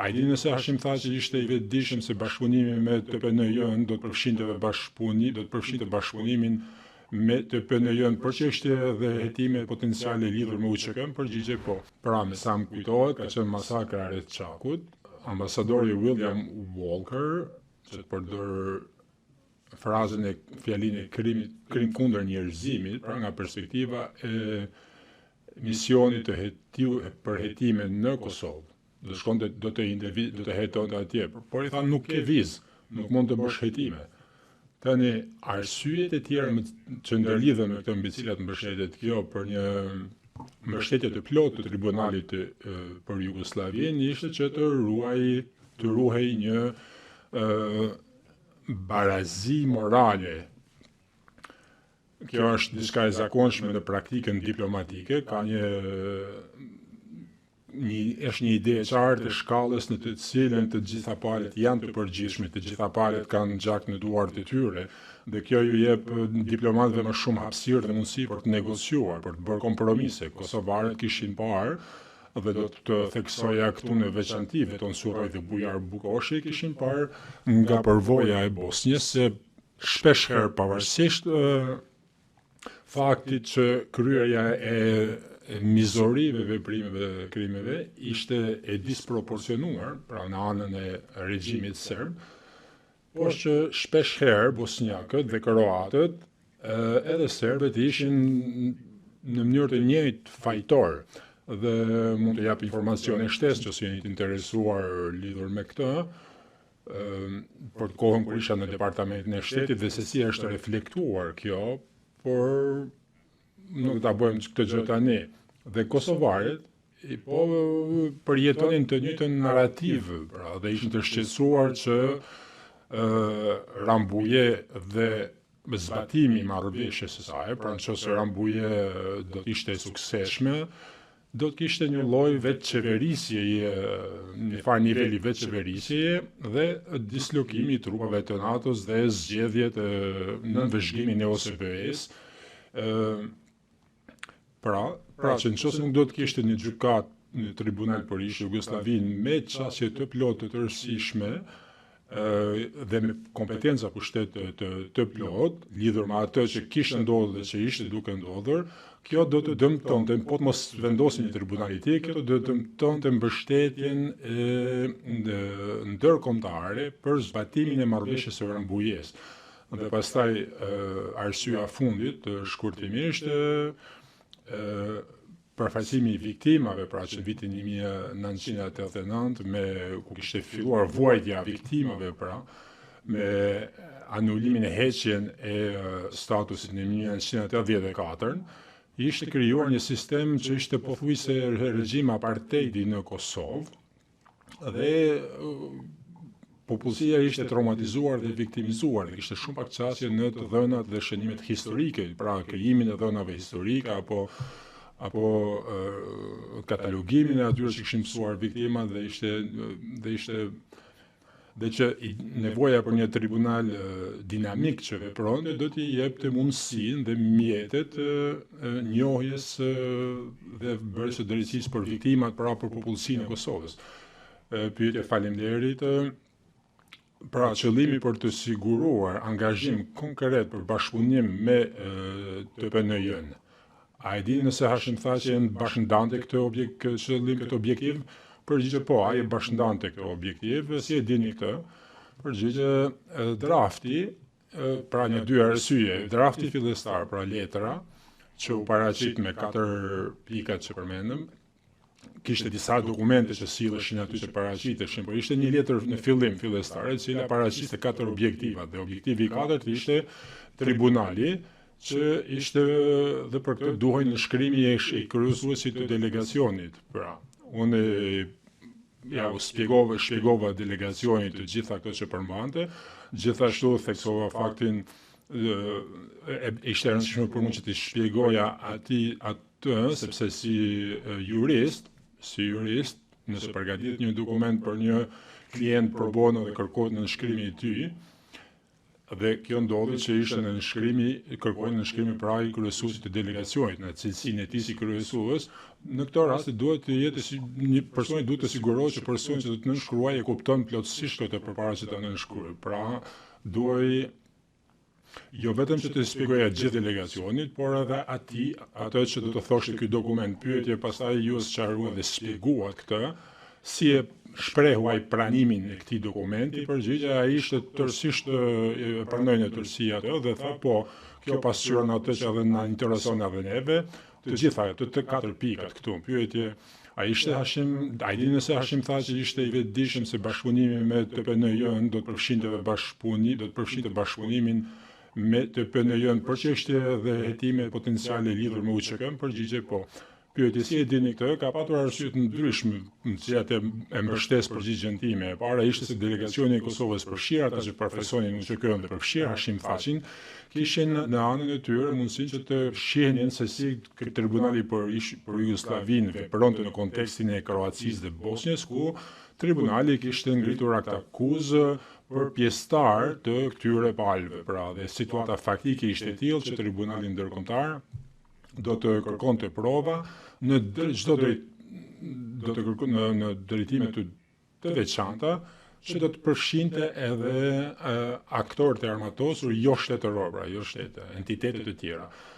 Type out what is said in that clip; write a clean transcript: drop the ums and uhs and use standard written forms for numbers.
A i dini nëse Hashim tha që ishte i vetëdijshëm se bashkëpunimi me TPN-jën do të përfshinte bashkëpunimin me TPN-jën për çështje dhe hetime potenciale lidhur me UÇK-n, përgjigje po. Pra, me sa më kujtohet, ka qenë masakra rreth Çakut. Ambasadori William Walker, që të përdor frazën e fjalinë e krim kundër njerëzimit, pra nga perspektiva e misionit për hetime në Kosovë. Do shkonte do të hetonte atje, por i tha nuk ke vizë, nuk mund të bësh hetime. Tani arsyet e tjera që ndërlidhen me këtë mbi cilat mbështetet kjo për një mbështetje të plotë të tribunalit për Jugosllavinë ishte që të ruhej një barazi morale. Kjo është diçka e zakonshme në praktikën diplomatike, është një ide e qartë e shkallës në të cilën të gjitha palët janë të përgjithshme, të gjitha palët kanë gjak në duart e tyre, dhe kjo ju jep diplomatëve më shumë hapësirë dhe mundësi për të negociuar, për të bërë kompromise. Kosovarët kishin parë, dhe do të theksoja këtu në veçanti, Veton Surroj dhe Bujar Bukoshi kishin parë nga përvoja e Bosnjës se shpesh herë pavarësisht faktit që kryerja e mizorive, veprimeve, krimeve ishte e disproporcionuar, pra në anën e regjimit serb, por që shpesh herë bosnjakët dhe kroatët edhe serbët ishin në mënyrë të njëjtë fajtor, dhe mund të jap informacione shtesë që jeni të interesuar lidhur me këtë, për kohën kur isha në departamentin e shtetit dhe se si është reflektuar kjo, por nuk ta bëjmë këtë gjë tani. Dhe kosovarët përjetonin të njëjtën narrativ, pra, dhe ishin të shqetësuar që Rambuje dhe zbatimi i marrëveshjes së saj, pra nëse Rambuje do të ishte e suksesshme, do të kishte një lloj vetëqeverisjeje, një farë niveli vetëqeverisjeje dhe dislokimi i trupave të NATO-s dhe zgjedhjet në vëzhgimin e OSBE-s. Pra që nëse nuk do të kishte një gjykat në tribunal për Jugosllavinë me çështje të plotë të rëndësishme dhe me kompetenca pushtet të plot, lidhur me atë që kishte ndodhur dhe që ishte duke ndodhur, kjo do të dëmtonte, po të mos vendosin një tribunal i tillë, kjo do të dëmtonte mbështetjen ndërkombëtare për zbatimin e marrëveshjes së Rambujes. Dhe pastaj arsyeja fundit, shkurtimisht, përfaqësimi i viktimave, pra që në vitin 1989 ku kishte filluar vuajtja viktimave, pra me anulimin e heqjen e statusit në 1984, ishte krijuar një sistem që ishte pothuajse regjim apartheidi në Kosovë dhe popullsia ishte traumatizuar dhe viktimizuar, dhe kishte shumë pak qasje në të dhënat dhe shënimet historike, pra krijimin e dhënave historike apo katalogimin e atyre që kishin mësuar viktimat dhe që nevoja për një tribunal dinamik që vepronte do t'i jepte mundësinë dhe mjetet njohjes dhe bërjes së drejtësisë për viktimat, pra për popullsinë e Kosovës. Pyetje, faleminderit. Pra qëllimi për të siguruar angazhim konkret për bashkëpunim me TPN-jën. A e dini nëse Hashim tha që janë bashkëndante këtë objektiv? Përgjigje po, ai e bashkëndante këtë objektiv, si e dini këtë? Përgjigje drafti, pra një dy arsye, drafti fillestar, pra letra, që u paraqit me 4 pikat që përmendëm, kishte disa dokumente që silleshin aty që paraqiteshin, por ishte një letër në fillim fillestar, e cila paraqiste 4 objektiva, dhe objektivi i 4 ishte tribunali, që ishte dhe për këtë duhej në shkrimi e kryesuesit të delegacionit. Pra, unë u shpjegova delegacionit të gjitha këto që përmbante, gjithashtu theksova faktin ishte rëndësishme për mua që t'i shpjegoja atë, sepse si jurist, nëse përgatit një dokument për një klient pro bono dhe kërkohet në nënshkrimin e tij, Dhe kjo ndodhi që ishte në nënshkrimi, kërkojnë nënshkrimi pra i kryesuesit të delegacionit në cilësinë e tij si kryesues. Në këtë rast duhet të jetë një personi duhet të sigurohet që personi që do të nënshkruajë e kupton plotësisht këtë përpara se ta nënshkruajë. Pra, duhej jo vetëm që të shpjegoja gjithë delegacionit, por edhe atë që do të thoshte ky dokument. Pyetje pastaj ju sqaruan dhe shpjeguat këtë, si e shprehuaj pranimin e këtij dokumenti, përgjigjja ai ishte tërësisht e pranoi në tërësi atë dhe tha po, kjo pasqyron atë që edhe na intereson edhe neve, të gjitha të 4 pikat këtu. Pyetje, a di nëse Hashim tha që ishte i vetëdijshëm se bashkëpunimi me TPN-jën do të përfshinte bashkëpunimin me TPN-jën për çështje dhe hetime potenciale lidhur me UÇK-n, përgjigje po. Pyetje, si e dini këtë? Ka patur arsye të ndryshme në cilat e mbështes përgjigjen time. E para ishte se delegacioni i Kosovës përfshirë ata që profesonin UÇK-n dhe përfshirë Hashim Thaçin, kishin në anën e tyre mundësinë që të shihnin se si tribunali për Jugosllavinë vepronte në kontekstin e Kroacisë dhe Bosnjës, ku tribunali kishte ngritur akuzë për pjesëtar të këtyre palëve. Pra, dhe situata faktike ishte e tillë që tribunali ndërkombëtar do të kërkonte prova në çdo në drejtime të veçanta që do të përfshinte edhe aktorët e armatosur jo shtetëror, pra jo shtete, entitetet e tjera.